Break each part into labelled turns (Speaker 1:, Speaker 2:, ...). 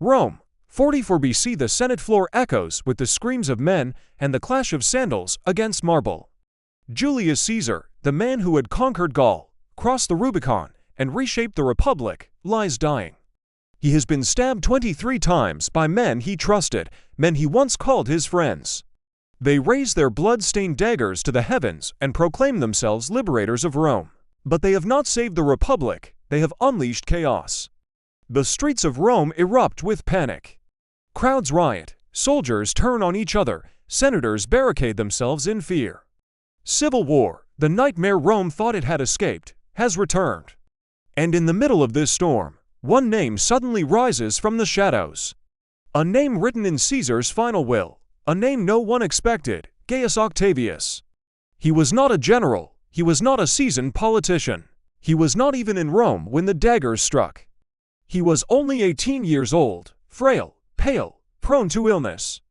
Speaker 1: Rome, 44 BC. The Senate floor echoes with the screams of men and the clash of sandals against marble. Julius Caesar, the man who had conquered Gaul, crossed the Rubicon, and reshaped the Republic, lies dying. He has been stabbed 23 times by men he trusted, men he once called his friends. They raise their blood-stained daggers to the heavens and proclaim themselves liberators of Rome. But they have not saved the Republic, they have unleashed chaos. The streets of Rome erupt with panic. Crowds riot, soldiers turn on each other, senators barricade themselves in fear. Civil war, the nightmare Rome thought it had escaped, has returned. And in the middle of this storm, one name suddenly rises from the shadows. A name written in Caesar's final will, a name no one expected, Gaius Octavius. He was not a general, he was not a seasoned politician. He was not even in Rome when the daggers struck. He was only 18 years old, frail, pale, prone to illness.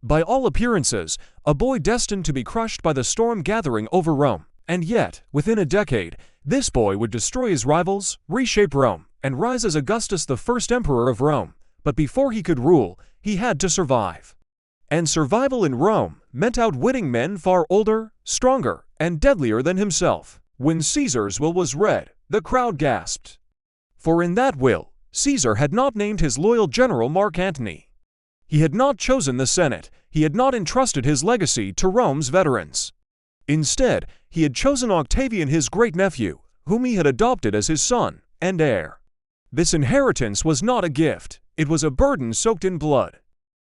Speaker 1: By all appearances, a boy destined to be crushed by the storm gathering over Rome, and yet, within a decade, this boy would destroy his rivals, reshape Rome, and rise as Augustus, the first emperor of Rome. But before he could rule, he had to survive. And survival in Rome meant outwitting men far older, stronger, and deadlier than himself. When Caesar's will was read, the crowd gasped. For in that will, Caesar had not named his loyal general Mark Antony. He had not chosen the Senate, he had not entrusted his legacy to Rome's veterans. Instead, he had chosen Octavian, his great-nephew, whom he had adopted as his son and heir. This inheritance was not a gift, it was a burden soaked in blood.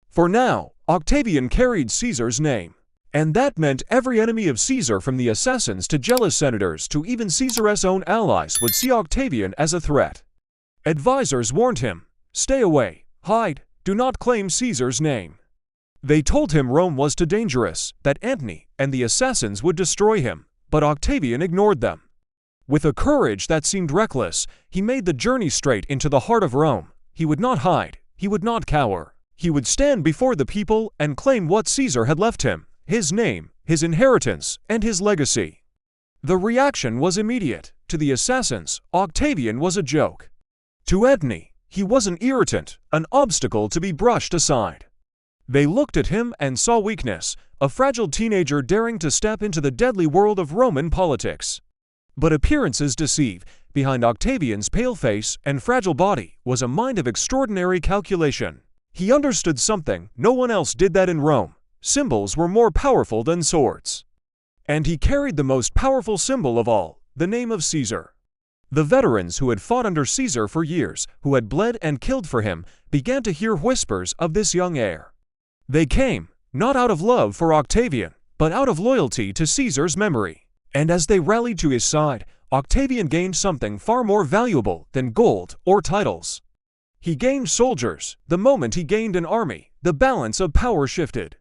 Speaker 1: For now, Octavian carried Caesar's name. And that meant every enemy of Caesar, from the assassins to jealous senators to even Caesar's own allies, would see Octavian as a threat. Advisors warned him, "Stay away, hide, do not claim Caesar's name." They told him Rome was too dangerous, that Antony and the assassins would destroy him, but Octavian ignored them. With a courage that seemed reckless, he made the journey straight into the heart of Rome. He would not hide, he would not cower. He would stand before the people and claim what Caesar had left him, his name, his inheritance, and his legacy. The reaction was immediate. To the assassins, Octavian was a joke. To Antony, he was an irritant, an obstacle to be brushed aside. They looked at him and saw weakness, a fragile teenager daring to step into the deadly world of Roman politics. But appearances deceive. Behind Octavian's pale face and fragile body was a mind of extraordinary calculation. He understood something, no one else did that in Rome. Symbols were more powerful than swords. And he carried the most powerful symbol of all, the name of Caesar. The veterans who had fought under Caesar for years, who had bled and killed for him, began to hear whispers of this young heir. They came, not out of love for Octavian, but out of loyalty to Caesar's memory. And as they rallied to his side, Octavian gained something far more valuable than gold or titles. He gained soldiers. The moment he gained an army, the balance of power shifted.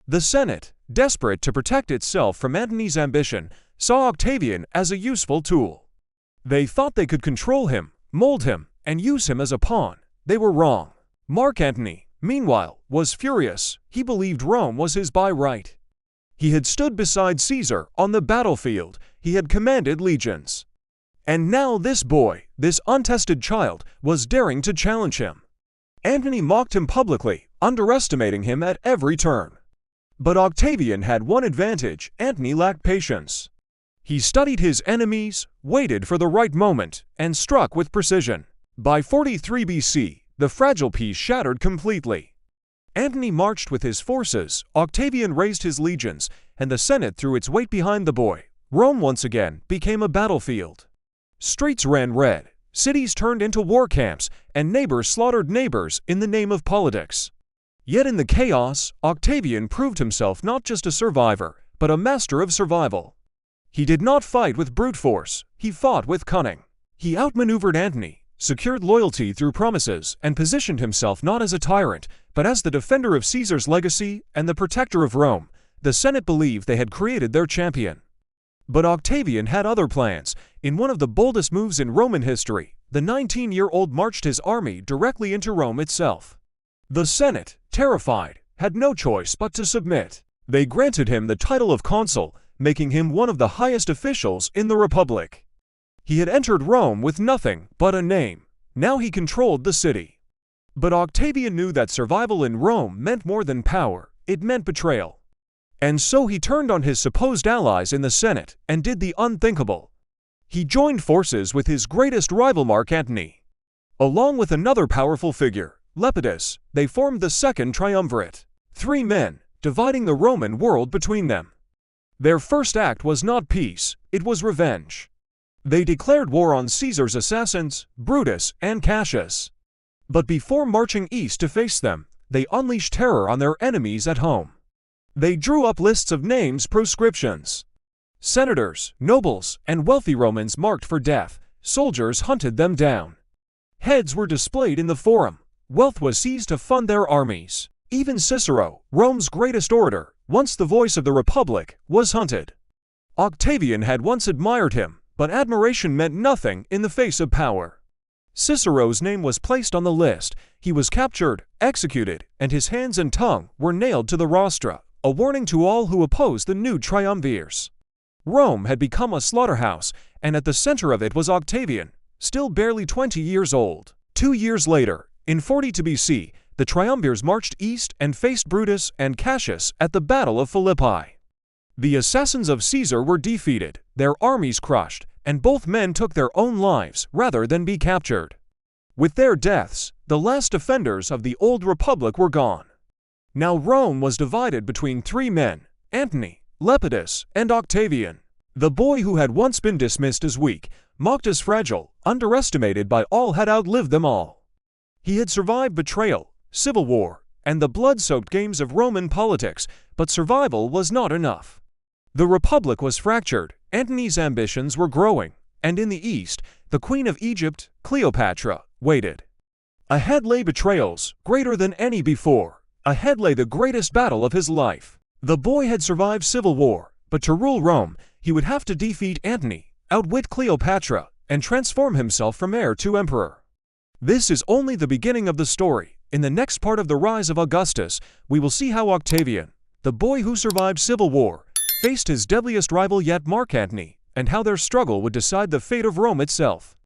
Speaker 1: The Senate, desperate to protect itself from Antony's ambition, saw Octavian as a useful tool. They thought they could control him, mold him, and use him as a pawn. They were wrong. Mark Antony, meanwhile, was furious. He believed Rome was his by right. He had stood beside Caesar on the battlefield. He had commanded legions. And now this boy, this untested child, was daring to challenge him. Antony mocked him publicly, underestimating him at every turn. But Octavian had one advantage: Antony lacked patience. He studied his enemies, waited for the right moment, and struck with precision. By 43 BC, the fragile peace shattered completely. Antony marched with his forces, Octavian raised his legions, and the Senate threw its weight behind the boy. Rome once again became a battlefield. Streets ran red, cities turned into war camps, and neighbors slaughtered neighbors in the name of politics. Yet in the chaos, Octavian proved himself not just a survivor, but a master of survival. He did not fight with brute force, he fought with cunning. He outmaneuvered Antony, secured loyalty through promises, and positioned himself not as a tyrant, but as the defender of Caesar's legacy and the protector of Rome. The Senate believed they had created their champion. But Octavian had other plans. In one of the boldest moves in Roman history, the 19-year-old marched his army directly into Rome itself. The Senate, terrified, had no choice but to submit. They granted him the title of consul, making him one of the highest officials in the Republic. He had entered Rome with nothing but a name. Now he controlled the city. But Octavian knew that survival in Rome meant more than power, it meant betrayal. And so he turned on his supposed allies in the Senate and did the unthinkable. He joined forces with his greatest rival Mark Antony. Along with another powerful figure, Lepidus, they formed the Second Triumvirate. 3 men, dividing the Roman world between them. Their first act was not peace, it was revenge. They declared war on Caesar's assassins, Brutus and Cassius. But before marching east to face them, they unleashed terror on their enemies at home. They drew up lists of names, proscriptions. Senators, nobles, and wealthy Romans marked for death. Soldiers hunted them down. Heads were displayed in the forum. Wealth was seized to fund their armies. Even Cicero, Rome's greatest orator, once the voice of the Republic, was hunted. Octavian had once admired him, but admiration meant nothing in the face of power. Cicero's name was placed on the list. He was captured, executed, and his hands and tongue were nailed to the rostra, a warning to all who opposed the new triumvirs. Rome had become a slaughterhouse, and at the center of it was Octavian, still barely 20 years old. 2 years later, in 42 BC, the triumvirs marched east and faced Brutus and Cassius at the Battle of Philippi. The assassins of Caesar were defeated, their armies crushed, and both men took their own lives rather than be captured. With their deaths, the last defenders of the old republic were gone. Now Rome was divided between 3 men, Antony, Lepidus, and Octavian. The boy who had once been dismissed as weak, mocked as fragile, underestimated by all had outlived them all. He had survived betrayal, civil war, and the blood-soaked games of Roman politics, but survival was not enough. The Republic was fractured, Antony's ambitions were growing, and in the east, the Queen of Egypt, Cleopatra, waited. Ahead lay betrayals, greater than any before. Ahead lay the greatest battle of his life. The boy had survived civil war, but to rule Rome, he would have to defeat Antony, outwit Cleopatra, and transform himself from heir to emperor. This is only the beginning of the story. In the next part of the Rise of Augustus, we will see how Octavian, the boy who survived civil war, faced his deadliest rival yet, Mark Antony, and how their struggle would decide the fate of Rome itself.